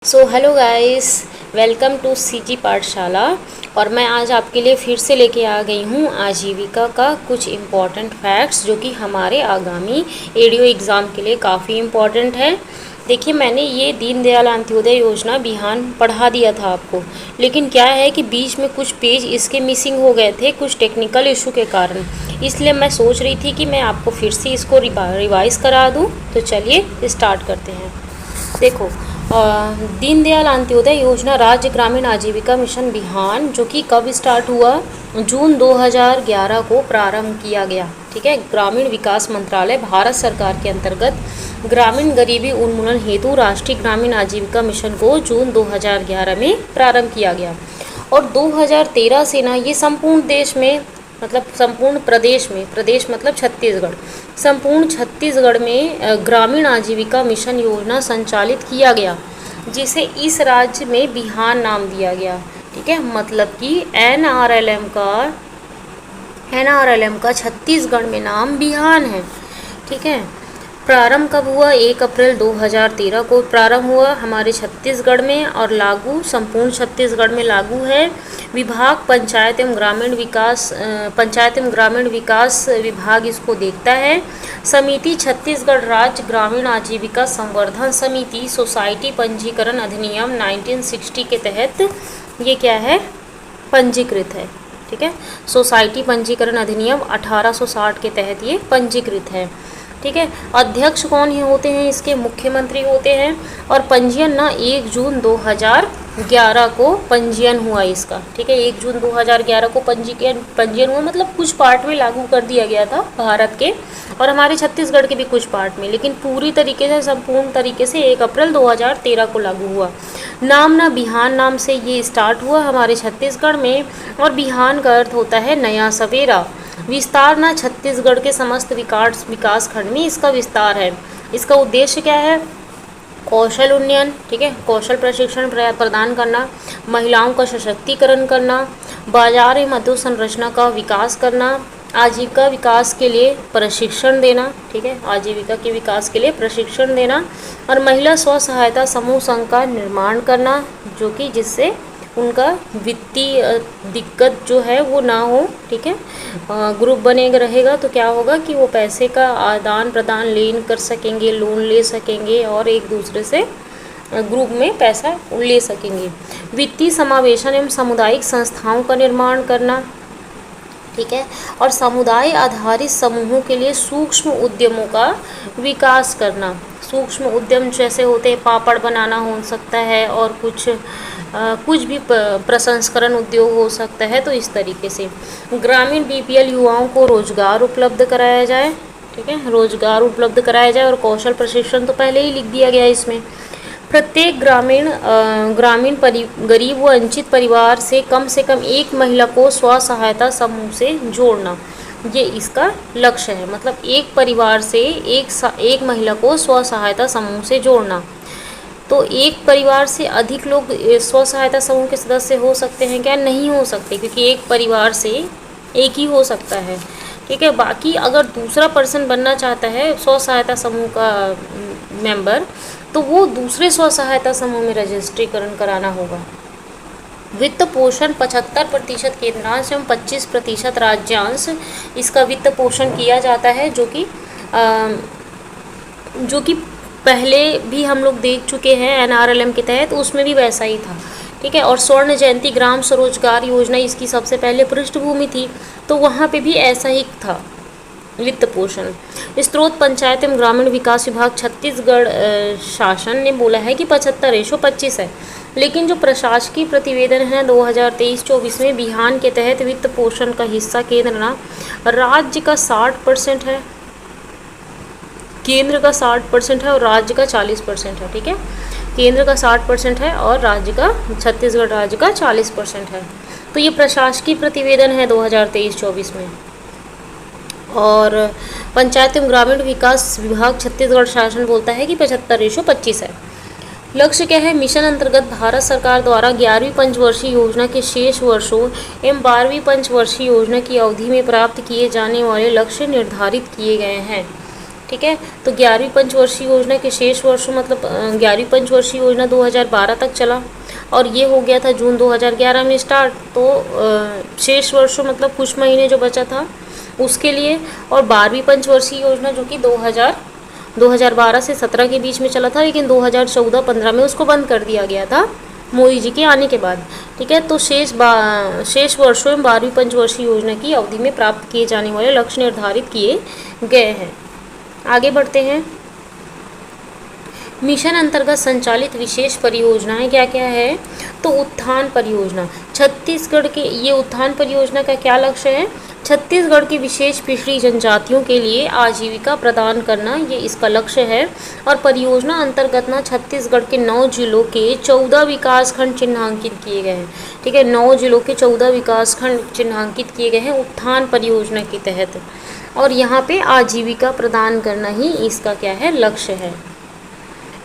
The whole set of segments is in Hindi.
So hello guys, welcome to CG Pathshala. और मैं आज आपके लिए फिर से लेके आ गई हूँ आजीविका का कुछ इम्पॉर्टेंट फैक्ट्स जो कि हमारे आगामी एडीओ एग्ज़ाम के लिए काफ़ी इम्पॉर्टेंट है। देखिए, मैंने ये दीनदयाल अंत्योदय योजना बिहान पढ़ा दिया था आपको, लेकिन क्या है कि बीच में कुछ पेज इसके मिसिंग हो गए थे कुछ टेक्निकल इशू के कारण। इसलिए मैं सोच रही थी कि मैं आपको फिर से इसको रिवाइज़ करा दूँ। तो चलिए स्टार्ट करते हैं। देखो, दीनदयाल अंत्योदय योजना राज्य ग्रामीण आजीविका मिशन बिहान जो कि कब स्टार्ट हुआ, जून 2011 को प्रारंभ किया गया। ठीक है, ग्रामीण विकास मंत्रालय भारत सरकार के अंतर्गत ग्रामीण गरीबी उन्मूलन हेतु राष्ट्रीय ग्रामीण आजीविका मिशन को जून 2011 में प्रारंभ किया गया। और 2013 से ना ये संपूर्ण देश में, मतलब संपूर्ण प्रदेश में, प्रदेश मतलब छत्तीसगढ़, संपूर्ण छत्तीसगढ़ में ग्रामीण आजीविका मिशन योजना संचालित किया गया, जिसे इस राज्य में बिहान नाम दिया गया। ठीक है, मतलब कि एनआरएलएम का छत्तीसगढ़ में नाम बिहान है। ठीक है, प्रारंभ कब हुआ? 1 अप्रैल 2013 को प्रारंभ हुआ हमारे छत्तीसगढ़ में और लागू संपूर्ण छत्तीसगढ़ में लागू है। विभाग पंचायत एवं ग्रामीण विकास विभाग इसको देखता है। समिति छत्तीसगढ़ राज्य ग्रामीण आजीविका संवर्धन समिति सोसाइटी पंजीकरण अधिनियम 1960 के तहत ये क्या है? पंजीकृत है। ठीक है, सोसाइटी पंजीकरण अधिनियम 1860 के तहत ये पंजीकृत है। ठीक है, अध्यक्ष कौन ही होते हैं? इसके मुख्यमंत्री होते हैं। और पंजीयन ना 1 जून 2011 को पंजीयन हुआ इसका। ठीक है, 1 जून 2011 को पंजीयन हुआ, मतलब कुछ पार्ट में लागू कर दिया गया था भारत के और हमारे छत्तीसगढ़ के भी कुछ पार्ट में, लेकिन पूरी तरीके से संपूर्ण तरीके से 1 अप्रैल 2013 को लागू हुआ। नाम ना बिहान नाम से ये स्टार्ट हुआ हमारे छत्तीसगढ़ में, और बिहान का अर्थ होता है नया सवेरा। विस्तार ना छत्तीसगढ़ के समस्त विकास खंड में इसका विस्तार है। इसका उद्देश्य क्या है? कौशल उन्नयन, ठीक है, कौशल प्रशिक्षण प्रदान करना, महिलाओं का सशक्तिकरण करना, बाजार एवं अधोसंरचना का विकास करना, आजीविका विकास के लिए प्रशिक्षण देना। ठीक है, आजीविका के विकास के लिए प्रशिक्षण देना, और महिला स्व सहायता समूह संघ का निर्माण करना, जो कि जिससे उनका वित्तीय दिक्कत जो है वो ना हो। ठीक है, ग्रुप बनेगा रहेगा तो क्या होगा कि वो पैसे का आदान प्रदान लेन कर सकेंगे, लोन ले सकेंगे और एक दूसरे से ग्रुप में पैसा ले सकेंगे। वित्तीय समावेशन एवं सामुदायिक संस्थाओं का निर्माण करना। ठीक है, और समुदाय आधारित समूहों के लिए सूक्ष्म उद्यमों का विकास करना। सूक्ष्म उद्यम जैसे होते हैं, पापड़ बनाना हो सकता है और कुछ भी प्रसंस्करण उद्योग हो सकता है। तो इस तरीके से ग्रामीण बीपीएल युवाओं को रोजगार उपलब्ध कराया जाए। ठीक है, रोजगार उपलब्ध कराया जाए, और कौशल प्रशिक्षण तो पहले ही लिख दिया गया इसमें। प्रत्येक ग्रामीण गरीब व वंचित परिवार से कम एक महिला को स्व सहायता समूह से जोड़ना, ये इसका लक्ष्य है। मतलब एक परिवार से एक महिला को स्व सहायता समूह से जोड़ना। तो एक परिवार से अधिक लोग स्व सहायता समूह के सदस्य हो सकते हैं क्या? नहीं हो सकते, क्योंकि एक परिवार से एक ही हो सकता है। ठीक है, बाकी अगर दूसरा पर्सन बनना चाहता है स्व सहायता समूह का मेंबर, तो वो दूसरे स्व सहायता समूह में रजिस्ट्रीकरण कराना होगा। वित्त पोषण 75% केंद्रांश एवं 25% राज्यांश इसका वित्त पोषण किया जाता है, जो कि पहले भी हम लोग देख चुके हैं एनआरएलएम के तहत, उसमें भी वैसा ही था। ठीक है, और स्वर्ण जयंती ग्राम स्वरोजगार योजना इसकी सबसे पहले पृष्ठभूमि थी, तो वहाँ पे भी ऐसा ही था वित्त पोषण। स्रोत पंचायत एवं ग्रामीण विकास विभाग छत्तीसगढ़ शासन ने बोला है कि 75:25 है, लेकिन जो प्रशासकीय प्रतिवेदन है 2023-24 में बिहान के तहत वित्त पोषण का हिस्सा केंद्र ना राज्य का 60% है, केंद्र का 60% है और राज्य का 40% है। ठीक है, केंद्र का 60% है और राज्य का, छत्तीसगढ़ राज्य का 40% है। तो ये प्रशासकीय प्रतिवेदन है 2023-24 में। और पंचायत एवं ग्रामीण विकास विभाग छत्तीसगढ़ शासन बोलता है कि 75:25 है। लक्ष्य क्या है? मिशन अंतर्गत भारत सरकार द्वारा 11वीं पंचवर्षीय योजना के शेष वर्षों एवं 12वीं पंचवर्षीय योजना की अवधि में प्राप्त किए जाने वाले लक्ष्य निर्धारित किए गए हैं। ठीक है। तो 11वीं पंचवर्षीय योजना के शेष वर्षों मतलब 11वीं पंचवर्षीय योजना 2012 तक चला और ये हो गया था जून 2011 में स्टार्ट। तो शेष वर्षों मतलब कुछ महीने जो बचा था उसके लिए। और 12वीं पंचवर्षीय योजना जो कि 2012 से 17 के बीच में चला था, लेकिन 2014-15 में उसको बंद कर दिया गया था मोदी जी के आने के बाद। ठीक है। तो शेष वर्षों में 12वीं पंचवर्षीय योजना की अवधि में प्राप्त किए जाने वाले लक्ष्य निर्धारित किए गए हैं। आगे बढ़ते हैं। मिशन अंतर्गत संचालित विशेष परियोजनाएं क्या क्या है? तो उत्थान परियोजना छत्तीसगढ़ के, ये उत्थान परियोजना का क्या लक्ष्य है? छत्तीसगढ़ की विशेष पिछड़ी जनजातियों के लिए आजीविका प्रदान करना, ये इसका लक्ष्य है। और परियोजना अंतर्गत ना छत्तीसगढ़ के 9 जिलों के 14 विकासखंड चिन्हांकित किए गए हैं। ठीक है, 9 जिलों के 14 विकासखंड चिन्हांकित किए गए हैं उत्थान परियोजना के तहत। और यहाँ पे आजीविका प्रदान करना ही इसका क्या है? लक्ष्य है।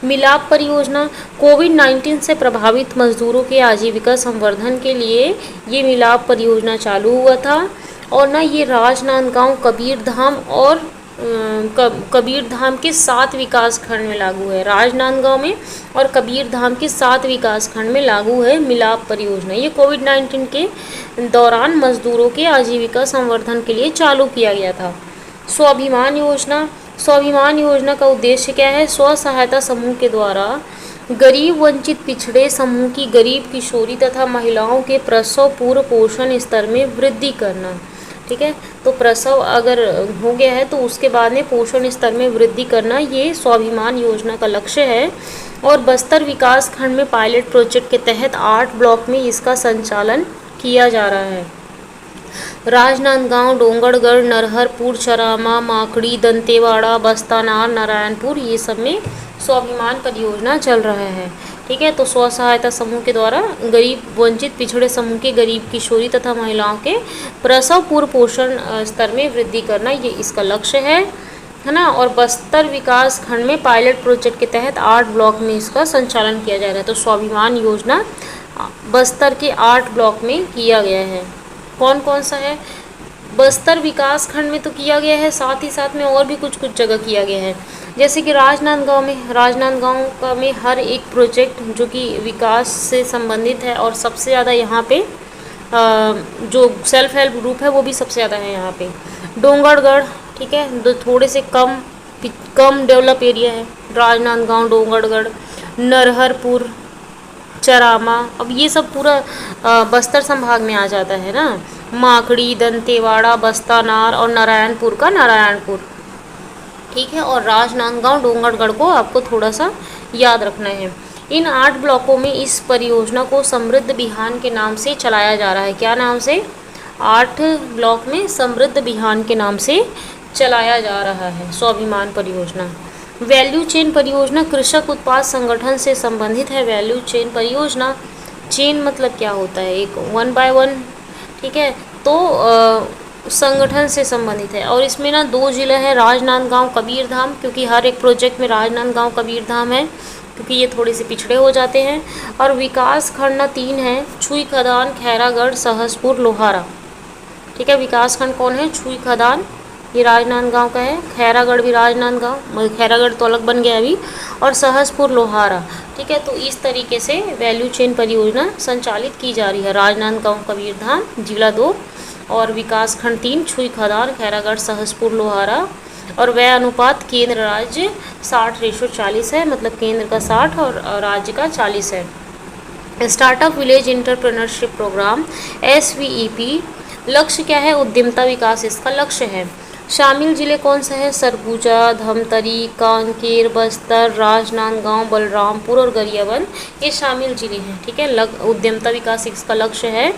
मिलाप परियोजना कोविड-19 से प्रभावित मजदूरों के आजीविका संवर्धन के लिए ये मिलाप परियोजना चालू हुआ था। और ना ये राजनांदगांव, कबीरधाम और कबीरधाम के 7 विकासखंड में लागू है। राजनांदगांव में और कबीरधाम के 7 विकासखंड में लागू है मिलाप परियोजना। ये कोविड-19 के दौरान मजदूरों के आजीविका संवर्धन के लिए चालू किया गया था। स्वाभिमान योजना, स्वाभिमान योजना का उद्देश्य क्या है? स्व सहायता समूह के द्वारा गरीब वंचित पिछड़े समूह की गरीब किशोरी तथा महिलाओं के प्रसव पूर्व पोषण स्तर में वृद्धि करना। ठीक है, तो प्रसव अगर हो गया है तो उसके बाद में पोषण स्तर में वृद्धि करना, ये स्वाभिमान योजना का लक्ष्य है। और बस्तर विकास खंड में पायलट प्रोजेक्ट के तहत 8 ब्लॉक में इसका संचालन किया जा रहा है। राजनांदगांव, डोंगरगढ़, नरहरपुर, चरामा, माकड़ी, दंतेवाड़ा, बस्तानार, नारायणपुर, ये सब में स्वाभिमान परियोजना चल रहा है। ठीक है, तो स्व सहायता समूह के द्वारा गरीब वंचित पिछड़े समूह के गरीब किशोरी तथा महिलाओं के प्रसव पूर्व पोषण स्तर में वृद्धि करना, ये इसका लक्ष्य है ना। और बस्तर विकास खंड में पायलट प्रोजेक्ट के तहत 8 ब्लॉक में इसका संचालन किया जा रहा है। तो स्वाभिमान योजना बस्तर के 8 ब्लॉक में किया गया है। कौन कौन सा है? बस्तर विकास खंड में तो किया गया है, साथ ही साथ में और भी कुछ जगह किया गया है। जैसे कि राजनांदगांव का में हर एक प्रोजेक्ट जो कि विकास से संबंधित है और सबसे ज़्यादा यहाँ पे जो सेल्फ हेल्प ग्रुप है वो भी सबसे ज़्यादा है यहाँ पे। डोंगरगढ़, ठीक है, थोड़े से कम डेवलप एरिया है। राजनांदगांव, डोंगरगढ़, नरहरपुर, चरामा, अब ये सब पूरा बस्तर संभाग में आ जाता है ना। माकड़ी, दंतेवाड़ा, बस्तानार और नारायणपुर का नारायणपुर। ठीक है, और राजनांदगांव, डोंगरगढ़ को आपको थोड़ा सा याद रखना है। इन 8 ब्लॉकों में इस परियोजना को समृद्ध बिहान के नाम से चलाया जा रहा है। क्या नाम से? 8 ब्लॉक में समृद्ध बिहान के नाम से चलाया जा रहा है स्वाभिमान परियोजना। वैल्यू चेन परियोजना कृषक उत्पाद संगठन से संबंधित है। वैल्यू चेन परियोजना, चेन मतलब क्या होता है? एक 1 by 1, ठीक है, तो संगठन से संबंधित है। और इसमें ना 2 जिले हैं, राजनांदगांव, कबीरधाम, क्योंकि हर एक प्रोजेक्ट में राजनांदगांव, कबीरधाम है क्योंकि ये थोड़े से पिछड़े हो जाते हैं। और विकास खंड ना 3 हैं, छुई खदान, खैरागढ़, सहसपुर, लोहारा। ठीक है, विकास खंड कौन है? छुई खदान, ये राजनांदगांव का है। खैरागढ़ भी राजनांदगांव, खैरागढ़ तो अलग बन गया अभी, और सहसपुर, लोहारा। ठीक है, तो इस तरीके से वैल्यू चेन परियोजना संचालित की जा रही है। राजनांदगांव, कबीरधाम, जिला 2, और विकास खंड 3, छुई खदान, खैरागढ़, सहसपुर, लोहारा। और व्यय अनुपात केंद्र राज्य 60:40 है, मतलब केंद्र का 60 और राज्य का 40 है। Startup village entrepreneurship programme SVEP, लक्ष्य क्या है? उद्यमता विकास इसका लक्ष्य है। शामिल जिले कौन से हैं? सरगुजा, धमतरी, कांकेर, बस्तर, राजनांदगांव, बलरामपुर और गरियाबंद, ये शामिल जिले हैं। ठीक है, उद्यमता विकास इसका लक्ष्य है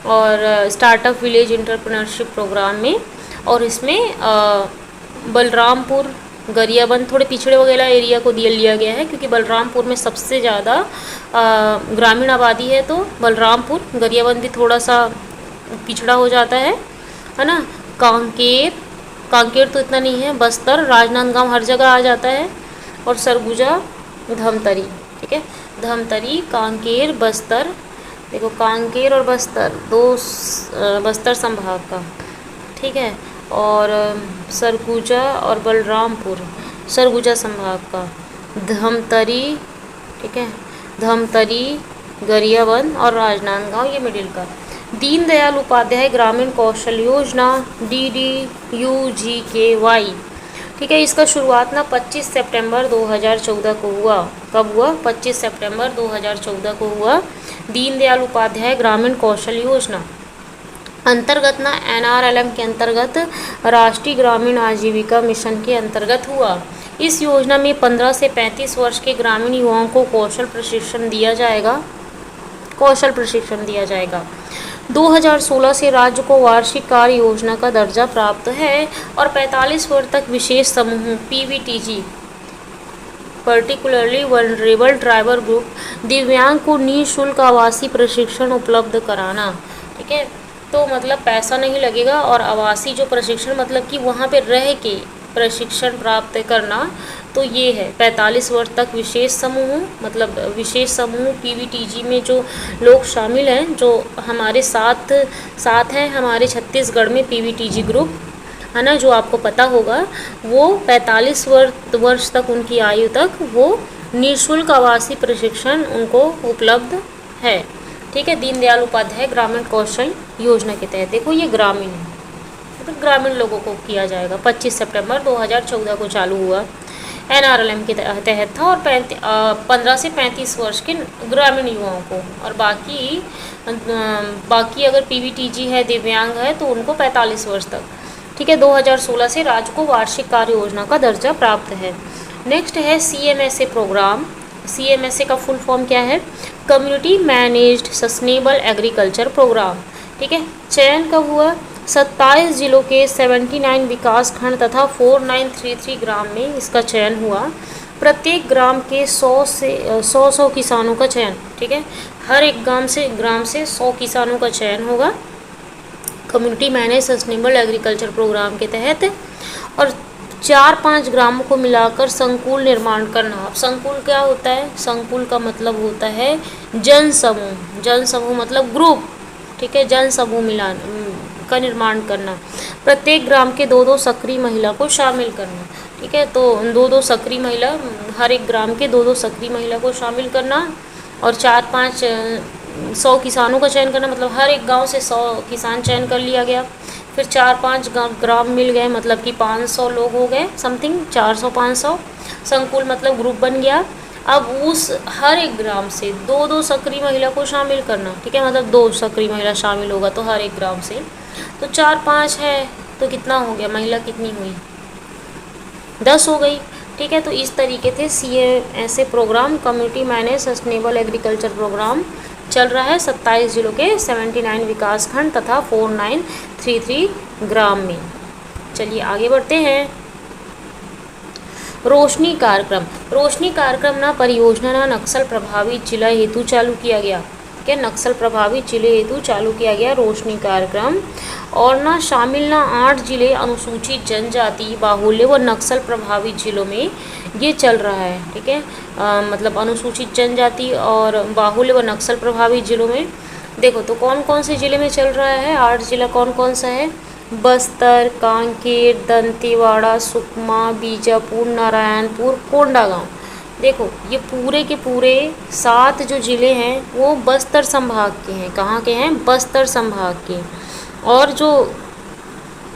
और स्टार्टअप विलेज एंटरप्रेन्योरशिप प्रोग्राम में। और इसमें बलरामपुर, गरियाबंद थोड़े पिछड़े वगैरह एरिया को लिया गया है क्योंकि बलरामपुर में सबसे ज़्यादा ग्रामीण आबादी है, तो बलरामपुर, गरियाबंद भी थोड़ा सा पिछड़ा हो जाता है ना। कांकेर तो इतना नहीं है। बस्तर, राजनांदगांव हर जगह आ जाता है। और सरगुजा, धमतरी, ठीक है, धमतरी, कांकेर, बस्तर, देखो कांकेर और बस्तर 2 बस्तर संभाग का, ठीक है। और सरगुजा और बलरामपुर, सरगुजा संभाग का, धमतरी, ठीक है, धमतरी, गरियाबंद और राजनांदगांव ये मिडिल का। दीनदयाल उपाध्याय ग्रामीण कौशल योजना DDU-GKY, ठीक है, इसका शुरुआत ना 25 सितंबर 2014 को हुआ। कब हुआ? 25 सितंबर 2014 को हुआ। दीनदयाल उपाध्याय ग्रामीण कौशल योजना अंतर्गत ना NRLM के अंतर्गत राष्ट्रीय ग्रामीण आजीविका मिशन के अंतर्गत हुआ। इस योजना में 15 से 35 वर्ष के ग्रामीण युवाओं को कौशल प्रशिक्षण दिया जाएगा। 2016 से राज्य को वार्षिक कार्य योजना का दर्जा प्राप्त है और 45 वर्ष तक विशेष समूह PVTG, particularly vulnerable tribal group, दिव्यांग को निःशुल्क आवासीय प्रशिक्षण उपलब्ध कराना। ठीक है, तो मतलब पैसा नहीं लगेगा और आवासीय जो प्रशिक्षण मतलब कि वहाँ पे रह के प्रशिक्षण प्राप्त करना, तो ये है 45 वर्ष तक विशेष समूह, मतलब विशेष समूह PVTG में जो लोग शामिल हैं, जो हमारे साथ हैं हमारे छत्तीसगढ़ में PVTG ग्रुप है ना, जो आपको पता होगा, वो 45 वर्ष तक उनकी आयु तक वो निःशुल्क आवासीय प्रशिक्षण उनको उपलब्ध है। ठीक है, दीनदयाल उपाध्याय ग्रामीण कौशल योजना के तहत। देखो ये ग्रामीण है, तो ग्रामीण लोगों को किया जाएगा। 25 सितंबर 2014 को चालू हुआ, NRLM के तहत था और 15 से 35 वर्ष के ग्रामीण युवाओं को, और बाकी अगर PVTG है, दिव्यांग है, तो उनको 45 वर्ष तक। ठीक है, 2016 से राज्य को वार्षिक कार्य योजना का दर्जा प्राप्त है। नेक्स्ट है CMSA प्रोग्राम। CMSA का फुल फॉर्म क्या है? Community managed sustainable agriculture programme. ठीक है, चयन कब हुआ? 27 जिलों के 79 विकास खंड तथा 4933 ग्राम में इसका चयन हुआ। प्रत्येक ग्राम के 100 किसानों का चयन। ठीक है, हर एक ग्राम से 100 किसानों का चयन होगा community manage sustainable agriculture programme के तहत, और 4-5 ग्रामों को मिलाकर संकुल निर्माण करना। अब संकुल क्या होता है? संकुल का मतलब होता है जन समूह। जन समूह मतलब ग्रुप। ठीक है, जन समूह मिलान का निर्माण करना। प्रत्येक ग्राम के 2-2 सक्रिय महिला को शामिल करना। ठीक है, तो 2-2 सक्रिय महिला, हर एक ग्राम के 2-2 सक्रिय महिला को शामिल करना, और 4-5 100 किसानों का चयन करना, मतलब हर एक गांव से 100 किसान चयन कर लिया गया। फिर 4-5 ग्राम मिल गए, मतलब कि 500 लोग हो गए, समथिंग 400-500 संकुल मतलब ग्रुप बन गया। अब उस हर एक ग्राम से 2-2 सक्रिय महिला को शामिल करना। ठीक है, मतलब 2 सक्रिय महिला शामिल होगा तो हर एक ग्राम से, तो 4-5 है तो कितना हो गया? महिला कितनी हुई? 10 हो गई। ठीक है, तो इस तरीके से CMSA programme, community manage sustainable agriculture programme चल रहा है 27 जिलों के 79 विकास खंड तथा 4933 ग्राम में। चलिए आगे बढ़ते हैं। रोशनी कार्यक्रम। रोशनी कार्यक्रम ना परियोजना ना नक्सल प्रभावित जिला हेतु चालू किया गया। क्या? नक्सल प्रभावित जिले हेतु चालू किया गया रोशनी कार्यक्रम, और ना शामिल ना 8 जिले अनुसूचित जनजाति, बाहुल्य व नक्सल प्रभावित जिलों में ये चल रहा है। ठीक है, मतलब अनुसूचित जनजाति और बाहुल्य व नक्सल प्रभावित जिलों में। देखो तो कौन कौन से जिले में चल रहा है? 8 जिला कौन कौन सा है? बस्तर, कांकेर, दंतेवाड़ा, सुकमा, बीजापुर, नारायणपुर, कोंडागांव। देखो ये पूरे के पूरे 7 जो ज़िले हैं वो बस्तर संभाग के हैं। कहाँ के हैं? बस्तर संभाग के। और जो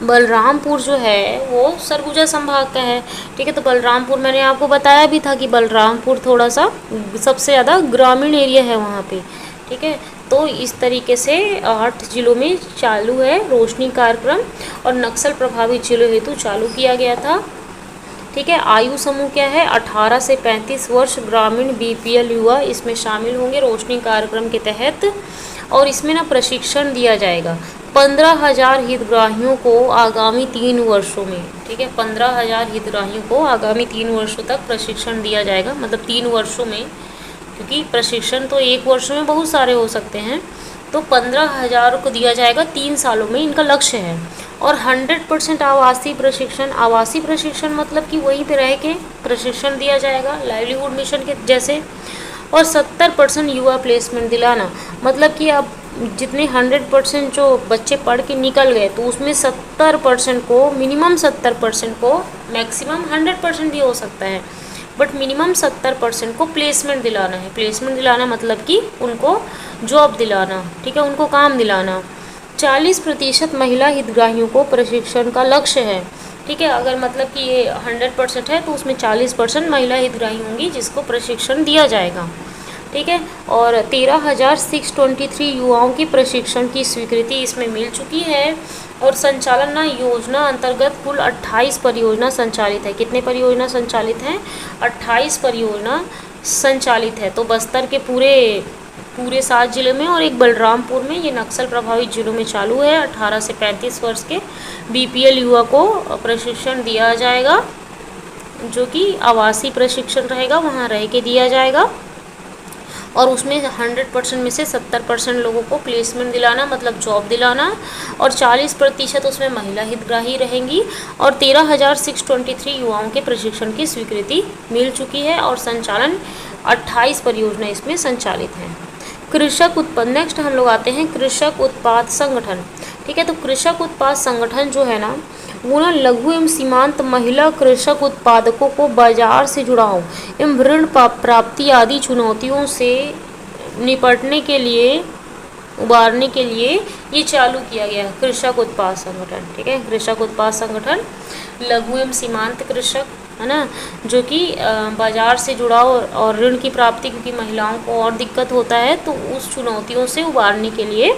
बलरामपुर जो है वो सरगुजा संभाग का है। ठीक है, तो बलरामपुर मैंने आपको बताया भी था कि बलरामपुर थोड़ा सा सबसे ज़्यादा ग्रामीण एरिया है वहाँ पे। ठीक है, तो इस तरीके से 8 जिलों में चालू है रोशनी कार्यक्रम, और नक्सल प्रभावित जिलों हेतु चालू किया गया था। ठीक है, आयु समूह क्या है? 18 से 35 वर्ष ग्रामीण BPL युवा इसमें शामिल होंगे रोशनी कार्यक्रम के तहत, और इसमें ना प्रशिक्षण दिया जाएगा 15,000 हितग्राहियों को आगामी 3 वर्षों में। ठीक है, 15,000 हितग्राहियों को आगामी 3 वर्षों तक प्रशिक्षण दिया जाएगा, मतलब 3 वर्षों में, क्योंकि प्रशिक्षण तो 1 वर्ष में बहुत सारे हो सकते हैं, तो 15,000 को दिया जाएगा 3 सालों में, इनका लक्ष्य है। और 100% आवासीय प्रशिक्षण। आवासीय प्रशिक्षण मतलब कि वहीं पे रह के प्रशिक्षण दिया जाएगा लाइवलीहुड मिशन के जैसे। और 70% युवा प्लेसमेंट दिलाना, मतलब कि अब जितने 100% जो बच्चे पढ़ के निकल गए तो उसमें 70% को, मिनिमम 70% को, मैक्सिमम 100% भी हो सकता है, बट मिनिमम 70% को प्लेसमेंट दिलाना है। प्लेसमेंट दिलाना मतलब कि उनको जॉब दिलाना, ठीक है, उनको काम दिलाना। 40% महिला हितग्राहियों को प्रशिक्षण का लक्ष्य है, ठीक है। अगर मतलब कि ये 100% है तो उसमें 40% महिला हितग्राही होंगी जिसको प्रशिक्षण दिया जाएगा, ठीक है। और 13,623 युवाओं की प्रशिक्षण की स्वीकृति इसमें मिल चुकी है। और संचालन योजना अंतर्गत कुल 28 परियोजना संचालित है। कितने परियोजना संचालित हैं? 28 परियोजना संचालित है। तो बस्तर के पूरे 7 जिले में और एक बलरामपुर में, ये नक्सल प्रभावित जिलों में चालू है। 18 से 35 वर्ष के BPL युवा को प्रशिक्षण दिया जाएगा, जो कि आवासीय प्रशिक्षण रहेगा, वहाँ रह के दिया जाएगा। और उसमें 100% में से 70% लोगों को प्लेसमेंट दिलाना, मतलब जॉब दिलाना, और 40% उसमें महिला हितग्राही रहेंगी। और 13,623 युवाओं के प्रशिक्षण की स्वीकृति मिल चुकी है और संचालन 28 परियोजना इसमें संचालित हैं। कृषक उत्पाद, नेक्स्ट हम लोग आते हैं कृषक उत्पाद संगठन, ठीक है। तो कृषक उत्पाद संगठन जो है ना, वो ना लघु एवं सीमांत महिला कृषक उत्पादकों को बाजार से जुड़ाव एवं ऋण प्राप्ति आदि चुनौतियों से निपटने के लिए, उबारने के लिए ये चालू किया गया कृषक उत्पाद संगठन, ठीक है। कृषक उत्पाद संगठन लघु एवं सीमांत कृषक, है ना, जो कि बाजार से जुड़ाव और ऋण की प्राप्ति, क्योंकि महिलाओं को और दिक्कत होता है, तो उस चुनौतियों से उबारने के लिए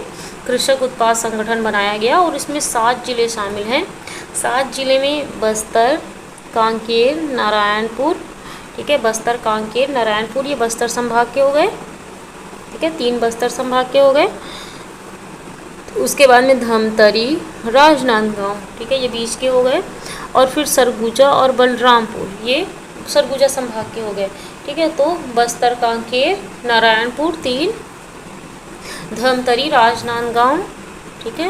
कृषक उत्पाद संगठन बनाया गया। और इसमें 7 जिले शामिल हैं। 7 जिले में बस्तर, कांकेर, नारायणपुर, ठीक है, बस्तर, कांकेर, नारायणपुर, ये बस्तर संभाग के हो गए, ठीक है, 3 बस्तर संभाग के हो गए। उसके बाद में धमतरी, राजनांदगांव, ठीक है, ये बीच के हो गए। और फिर सरगुजा और बलरामपुर, ये सरगुजा संभाग के हो गए, ठीक है। तो बस्तर, कांकेर, नारायणपुर 3, धमतरी, राजनांदगांव, ठीक है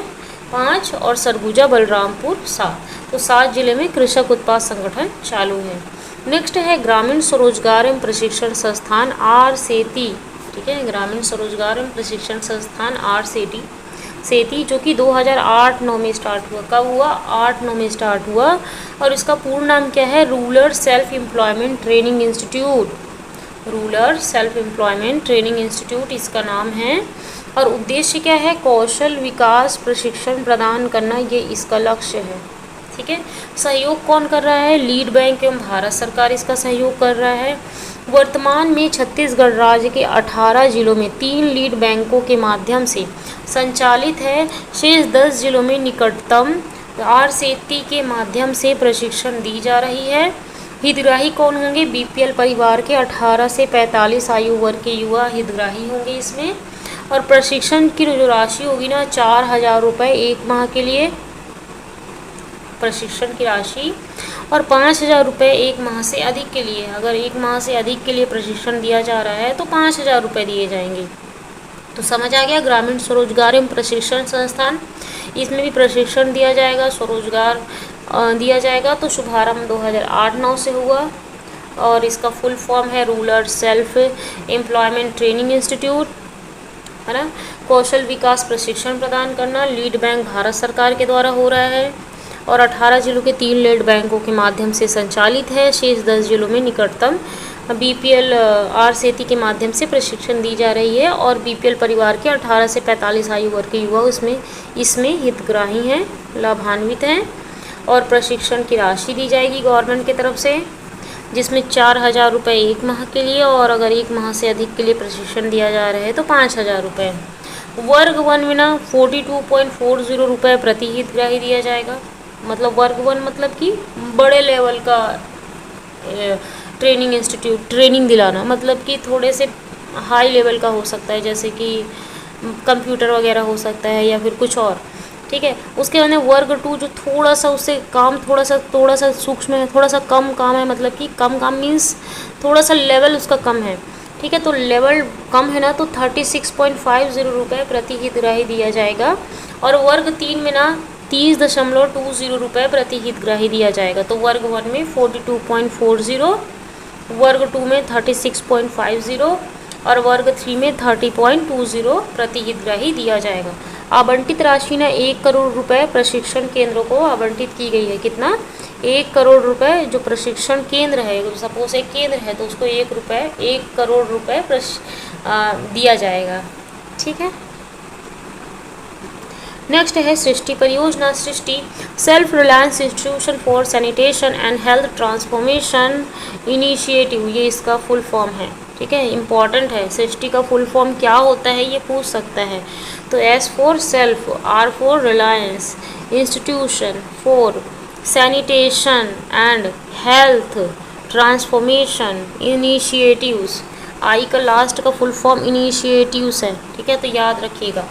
5, और सरगुजा, बलरामपुर 7। तो 7 जिले में कृषक उत्पाद संगठन चालू है। नेक्स्ट है ग्रामीण स्वरोजगार एवं प्रशिक्षण संस्थान RCT, ठीक है, ग्रामीण स्वरोजगार एवं प्रशिक्षण संस्थान RCT, जो कि 2008-9 में स्टार्ट हुआ। कब हुआ? 8-9 में स्टार्ट हुआ। और इसका पूर्ण नाम क्या है? Rural self employment training institute, rural self employment training institute इसका नाम है। और उद्देश्य क्या है? कौशल विकास प्रशिक्षण प्रदान करना, ये इसका लक्ष्य है, ठीक है। सहयोग कौन कर रहा है? लीड बैंक एवं भारत सरकार इसका सहयोग कर रहा है। वर्तमान में छत्तीसगढ़ राज्य के 18 जिलों में 3 लीड बैंकों के माध्यम से संचालित है। शेष 10 जिलों में निकटतम RCT के माध्यम से प्रशिक्षण दी जा रही है। हितग्राही कौन होंगे? BPL परिवार के 18 से 45 आयु वर्ग के युवा हितग्राही होंगे इसमें। और प्रशिक्षण की जो राशि होगी ना, 4,000 रुपये 1 माह के लिए प्रशिक्षण की राशि, और 5,000 रुपये 1 माह से अधिक के लिए, अगर 1 माह से अधिक के लिए प्रशिक्षण दिया जा रहा है तो 5,000 रुपये दिए जाएंगे। तो समझ आ गया, ग्रामीण स्वरोजगार एवं प्रशिक्षण संस्थान, इसमें भी प्रशिक्षण दिया जाएगा, स्वरोजगार दिया जाएगा। तो शुभारंभ 2008-9 से हुआ और इसका फुल फॉर्म है rural self employment training institute, है ना। कौशल विकास प्रशिक्षण प्रदान करना, लीड बैंक भारत सरकार के द्वारा हो रहा है और 18 जिलों के 3 लीड बैंकों के माध्यम से संचालित है। शेष 10 जिलों में निकटतम BPL RCT के माध्यम से प्रशिक्षण दी जा रही है। और BPL परिवार के 18 से 45 आयु वर्ग के युवा इसमें हितग्राही हैं, लाभान्वित हैं। और प्रशिक्षण की राशि दी जाएगी गवर्नमेंट की तरफ से, जिसमें 4,000 रुपये 1 माह के लिए, और अगर 1 माह से अधिक के लिए प्रशिक्षण दिया जा रहा है तो 5,000 रुपये। वर्ग 1 में ना 42.40 रुपये प्रति हितग्राही दिया जाएगा। मतलब वर्ग 1 मतलब कि बड़े लेवल का ट्रेनिंग इंस्टीट्यूट, ट्रेनिंग दिलाना, मतलब कि थोड़े से हाई लेवल का हो सकता है, जैसे कि कंप्यूटर वगैरह हो सकता है या फिर कुछ और, ठीक है। उसके बाद वर्ग 2 जो थोड़ा सा उससे काम, थोड़ा सा सूक्ष्म है, थोड़ा सा कम काम है, मतलब कि कम काम मीन्स थोड़ा सा लेवल उसका कम है, ठीक है। तो लेवल कम है ना, तो 36.50 रुपये प्रति हितग्राही दिया जाएगा। और वर्ग 3 में ना 30.20 रुपये प्रति हितग्राही दिया जाएगा। तो वर्ग 1 में 42.40, वर्ग 2 में 36.50, और वर्ग 3 में 30.20 प्रति हितग्राही दिया जाएगा। आवंटित राशि ना 1 करोड़ रुपए प्रशिक्षण केंद्रों को आवंटित की गई है। कितना? 1 करोड़ रुपए जो प्रशिक्षण केंद्र है, सपोज एक केंद्र है तो उसको 1 करोड़ रुपए दिया जाएगा। ठीक है। नेक्स्ट है सृष्टि परियोजना। Srishti self reliance institution for sanitation and health transformation initiative, ये इसका फुल फॉर्म है। ठीक है, इंपॉर्टेंट है। सृष्टि का फुल फॉर्म क्या होता है ये पूछ सकता है। तो S for self, R for reliance, institution for sanitation and health transformation initiatives, I का लास्ट का फुल फॉर्म इनिशिएटिव्स है। ठीक है, तो याद रखिएगा।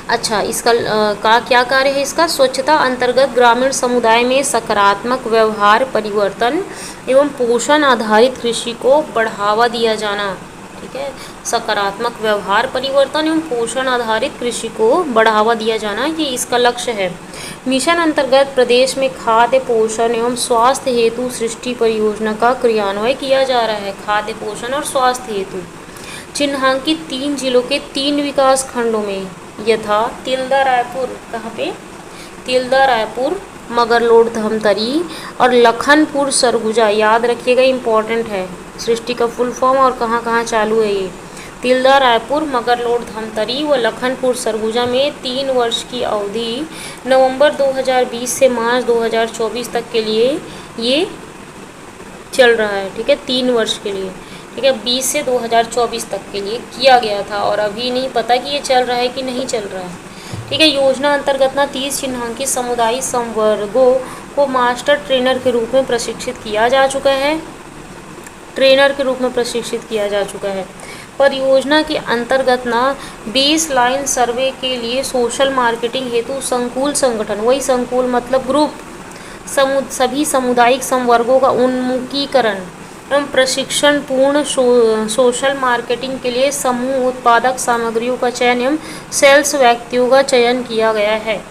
अच्छा, इसका का क्या कार्य है? इसका स्वच्छता अंतर्गत ग्रामीण समुदाय में सकारात्मक व्यवहार परिवर्तन एवं पोषण आधारित कृषि को बढ़ावा दिया जाना। ठीक है, सकारात्मक व्यवहार परिवर्तन एवं पोषण आधारित कृषि को बढ़ावा दिया जाना, ये इसका लक्ष्य है। मिशन अंतर्गत प्रदेश में खाद्य पोषण एवं स्वास्थ्य हेतु सृष्टि परियोजना का क्रियान्वयन किया जा रहा है। खाद्य पोषण और स्वास्थ्य हेतु चिन्हांकित 3 जिलों के 3 विकास खंडों में यथा तिल्दा रायपुर, कहाँ पे? तिल्दा रायपुर, मगरलोड धमतरी और लखनपुर सरगुजा। याद रखिएगा, इम्पॉर्टेंट है। सृष्टि का फुल फॉर्म और कहाँ कहाँ चालू है ये। तिल्दा रायपुर, मगरलोड धमतरी व लखनपुर सरगुजा में 3 वर्ष की अवधि नवंबर 2020 से मार्च 2024 तक के लिए ये चल रहा है। ठीक है, 3 वर्ष के लिए। ठीक है, 20 से 2024 तक के लिए किया गया था और अभी नहीं पता कि ये चल रहा है कि नहीं चल रहा है। ठीक है, योजना अंतर्गत ना 30 चिन्हांकित समुदायिक संवर्गों को मास्टर ट्रेनर के रूप में प्रशिक्षित किया जा चुका है। ट्रेनर के रूप में प्रशिक्षित किया जा चुका है। परियोजना के अंतर्गत ना बेस लाइन सर्वे के लिए सोशल मार्केटिंग हेतु संकुल संगठन, वही संकुल मतलब ग्रुप, सभी सामुदायिक संवर्गों का उन्मुखीकरण एवं प्रशिक्षण पूर्ण सोशल मार्केटिंग के लिए समूह उत्पादक सामग्रियों का चयन एवं सेल्स व्यक्तियों का चयन किया गया है।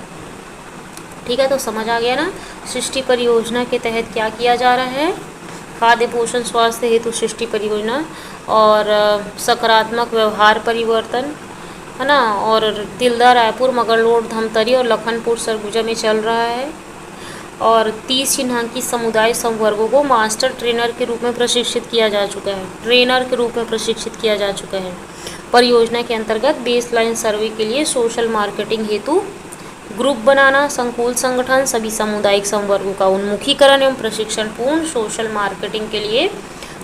ठीक है, तो समझ आ गया ना सृष्टि परियोजना के तहत क्या किया जा रहा है। खाद्य पोषण स्वास्थ्य हेतु सृष्टि परियोजना और सकारात्मक व्यवहार परिवर्तन, है ना, और तिल्दा रायपुर, मगरलोड धमतरी और लखनपुर सरगुजा में चल रहा है। और 30 चिन्हांकित समुदाय संवर्गों को मास्टर ट्रेनर के रूप में प्रशिक्षित किया जा चुका है। ट्रेनर के रूप में प्रशिक्षित किया जा चुका है। परियोजना के अंतर्गत बेसलाइन सर्वे के लिए सोशल मार्केटिंग हेतु ग्रुप बनाना, संकुल संगठन, सभी सामुदायिक संवर्गों का उन्मुखीकरण एवं प्रशिक्षण पूर्ण सोशल मार्केटिंग के लिए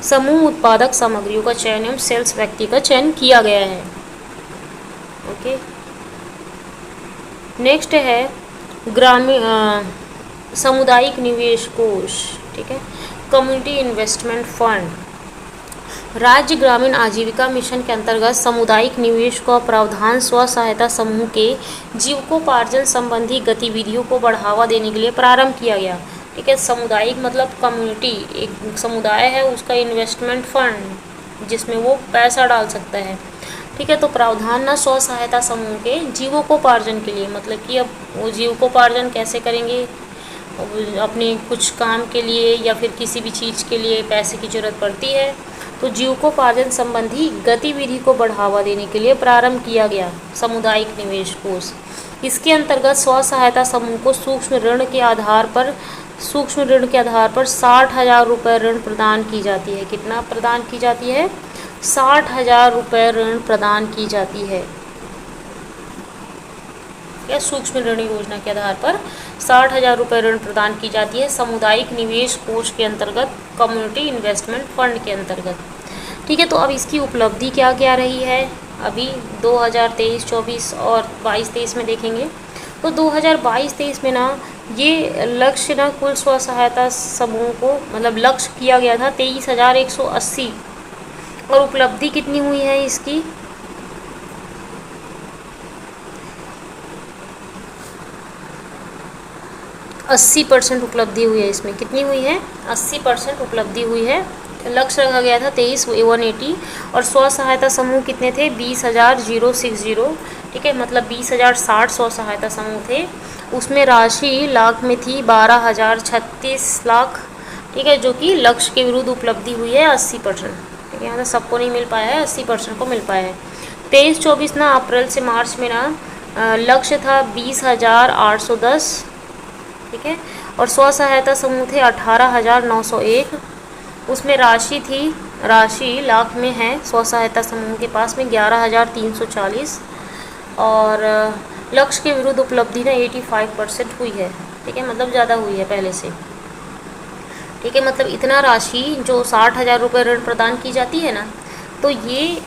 समूह उत्पादक सामग्रियों का चयन एवं सेल्स व्यक्ति का चयन किया गया है। ओके, नेक्स्ट है ग्रामीण सामुदायिक निवेश कोष। ठीक है, कम्युनिटी इन्वेस्टमेंट फंड। राज्य ग्रामीण आजीविका मिशन के अंतर्गत सामुदायिक निवेश का प्रावधान स्व सहायता समूह के जीविकोपार्जन संबंधी गतिविधियों को बढ़ावा देने के लिए प्रारंभ किया गया। ठीक है, सामुदायिक मतलब कम्युनिटी, एक समुदाय है उसका इन्वेस्टमेंट फंड जिसमें वो पैसा डाल सकता है। ठीक है, तो प्रावधान ना स्व सहायता समूह के जीविकोपार्जन के लिए, मतलब कि अब वो जीविकोपार्जन कैसे करेंगे, अपने कुछ काम के लिए या फिर किसी भी चीज़ के लिए पैसे की ज़रूरत पड़ती है, तो जीविकोपार्जन संबंधी गतिविधि को बढ़ावा देने के लिए प्रारंभ किया गया सामुदायिक निवेश कोष। इसके अंतर्गत स्व सहायता समूह को सूक्ष्म ऋण के आधार पर 60,000 रुपये ऋण प्रदान की जाती है। कितना प्रदान की जाती है? 60,000 रुपये ऋण प्रदान की जाती है। या सूक्ष्म ऋण योजना के आधार पर 60,000 रुपये ऋण प्रदान की जाती है सामुदायिक निवेश कोष के अंतर्गत, कम्युनिटी इन्वेस्टमेंट फंड के अंतर्गत। ठीक है, तो अब इसकी उपलब्धि क्या क्या रही है अभी 2023-24 और 22-23 में देखेंगे। तो 2022-23 में ना ये लक्ष्य ना कुल स्व सहायता समूह को मतलब लक्ष्य किया गया था 23,180 और उपलब्धि कितनी हुई है इसकी 80% उपलब्धि हुई है। इसमें कितनी हुई है? 80% उपलब्धि हुई है। लक्ष्य रखा गया था 23,180 और स्व सहायता समूह कितने थे? 20,060। ठीक है, मतलब 20,060 स्व सहायता समूह थे। उसमें राशि लाख में थी 12,036 लाख। ठीक है, जो कि लक्ष्य के विरुद्ध उपलब्धि हुई है 80%। ठीक यहाँ तो सबको नहीं मिल पाया है, 80% को मिल पाया है। 23-24 ना अप्रैल से मार्च में ना लक्ष्य था 20,810, ठीक है, और स्व सहायता समूह थे 18,901। उसमें राशि लाख में है स्व सहायता समूह के पास में 11,340, और लक्ष्य के विरुद्ध उपलब्धि ना 85% हुई है, ठीक है, मतलब ज़्यादा हुई है पहले से, ठीक है। मतलब इतना राशि जो 60,000 रुपये ऋण प्रदान की जाती है ना, तो ये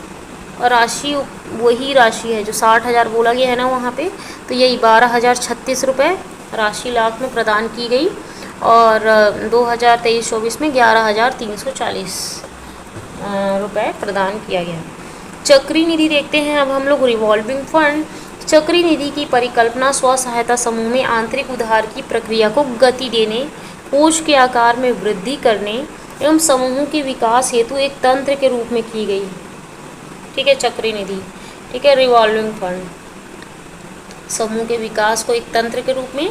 राशि वही राशि है जो 60,000 बोला गया है ना वहाँ पे, तो यही 12,036 रुपये राशि लाख में प्रदान की गई, और 2023-24 में 11,340 रुपये प्रदान किया गया। चक्री निधि देखते हैं अब हम लोग, रिवॉल्विंग फंड। चक्री निधि की परिकल्पना स्व सहायता समूह में आंतरिक उधार की प्रक्रिया को गति देने, कोष के आकार में वृद्धि करने एवं समूह के विकास हेतु एक तंत्र के रूप में की गई, ठीक है, चक्री निधि, ठीक है। रिवॉल्विंग फंड समूह के विकास को एक तंत्र के रूप में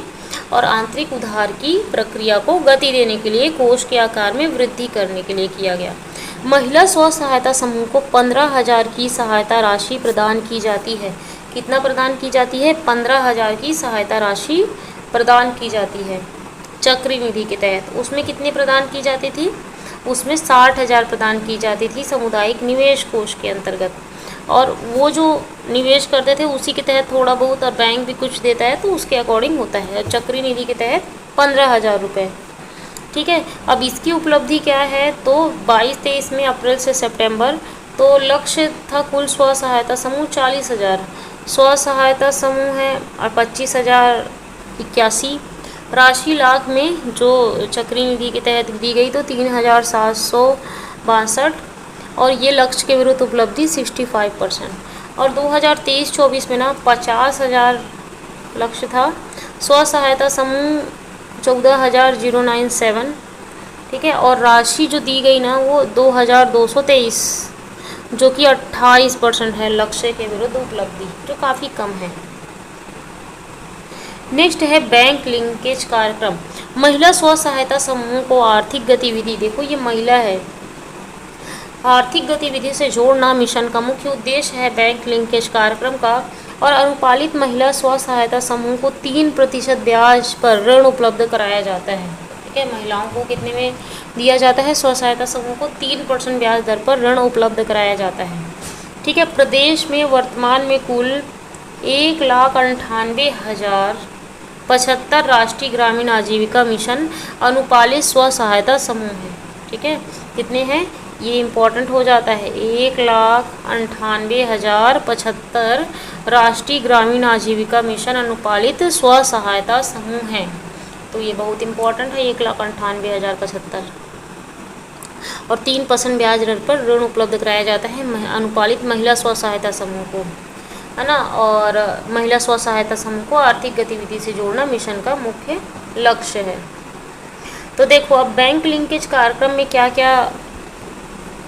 और आंतरिक उधार की प्रक्रिया को गति देने के लिए, कोष के आकार में वृद्धि करने के लिए किया गया। महिला स्व सहायता समूह को 15,000 की सहायता राशि प्रदान की जाती है। कितना प्रदान की जाती है? 15,000 की सहायता राशि प्रदान की जाती है चक्री निधि के तहत। उसमें कितने प्रदान की जाती थी? उसमें 60,000 प्रदान की जाती थी सामुदायिक निवेश कोष के अंतर्गत, और वो जो निवेश करते थे उसी के तहत थोड़ा बहुत, और बैंक भी कुछ देता है तो उसके अकॉर्डिंग होता है। चक्री निधि के तहत 15,000 रुपये, ठीक है। अब इसकी उपलब्धि क्या है? तो 22-23 में अप्रैल से सितंबर, तो लक्ष्य था कुल स्व सहायता समूह 40,000 स्व सहायता समूह है, और 25,081 राशि लाख में जो चक्री निधि के तहत दी गई तो 3,762, और ये लक्ष्य के विरुद्ध उपलब्धि 65%। और 2023-24 में ना 50,000 लक्ष्य था, स्व सहायता समूह 14,097, ठीक है, और राशि जो दी गई ना वो 2,223, जो कि 28% है लक्ष्य के विरुद्ध उपलब्धि, जो काफ़ी कम है। नेक्स्ट है बैंक लिंकेज कार्यक्रम। महिला स्व सहायता समूह को आर्थिक गतिविधि, देखो ये महिला है, आर्थिक गतिविधि से जोड़ना मिशन का मुख्य उद्देश्य है बैंक लिंकेज कार्यक्रम का, और अनुपालित महिला स्व सहायता समूह को 3% ब्याज पर ऋण उपलब्ध कराया जाता है, ठीक है। महिलाओं को कितने में दिया जाता है? स्व सहायता समूह को 3% ब्याज दर पर ऋण उपलब्ध कराया जाता है, ठीक है। प्रदेश में वर्तमान में कुल 1,98,075 राष्ट्रीय ग्रामीण आजीविका मिशन अनुपालित स्व सहायता समूह है, ठीक है। कितने हैं? ये इम्पोर्टेंट हो जाता है, 1,98,075 राष्ट्रीय ग्रामीण आजीविका मिशन अनुपालित स्व सहायता समूह हैं, तो ये बहुत इम्पोर्टेंट है, 1,98,075, और 3% ब्याज दर पर ऋण उपलब्ध कराया जाता है अनुपालित महिला स्व सहायता समूह को, है ना। और महिला स्व सहायता समूह को आर्थिक गतिविधि से जोड़ना मिशन का मुख्य लक्ष्य है। तो देखो अब बैंक लिंकेज कार्यक्रम में क्या क्या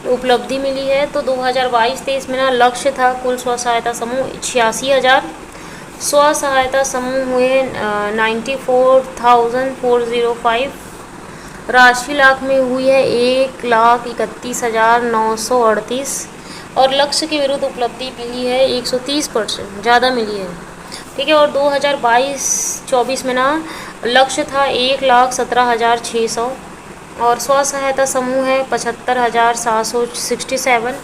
उपलब्धि मिली है। तो 2022-23 में ना लक्ष्य था कुल स्व सहायता समूह 86,000, स्व सहायता समूह हुए 94,405, राशि लाख में हुई है 1,31,938, और लक्ष्य के विरुद्ध उपलब्धि मिली है 130%, ज़्यादा मिली है, ठीक है। और 2022-24 में ना लक्ष्य था 1,17,600, और स्व सहायता समूह है 75,767,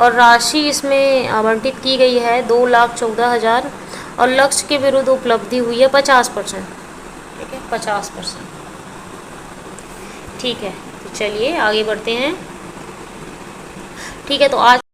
और राशि इसमें आवंटित की गई है 2,14,000, और लक्ष्य के विरुद्ध उपलब्धि हुई है 50%, ठीक है, 50%, ठीक है। तो चलिए आगे बढ़ते हैं, ठीक है। तो आज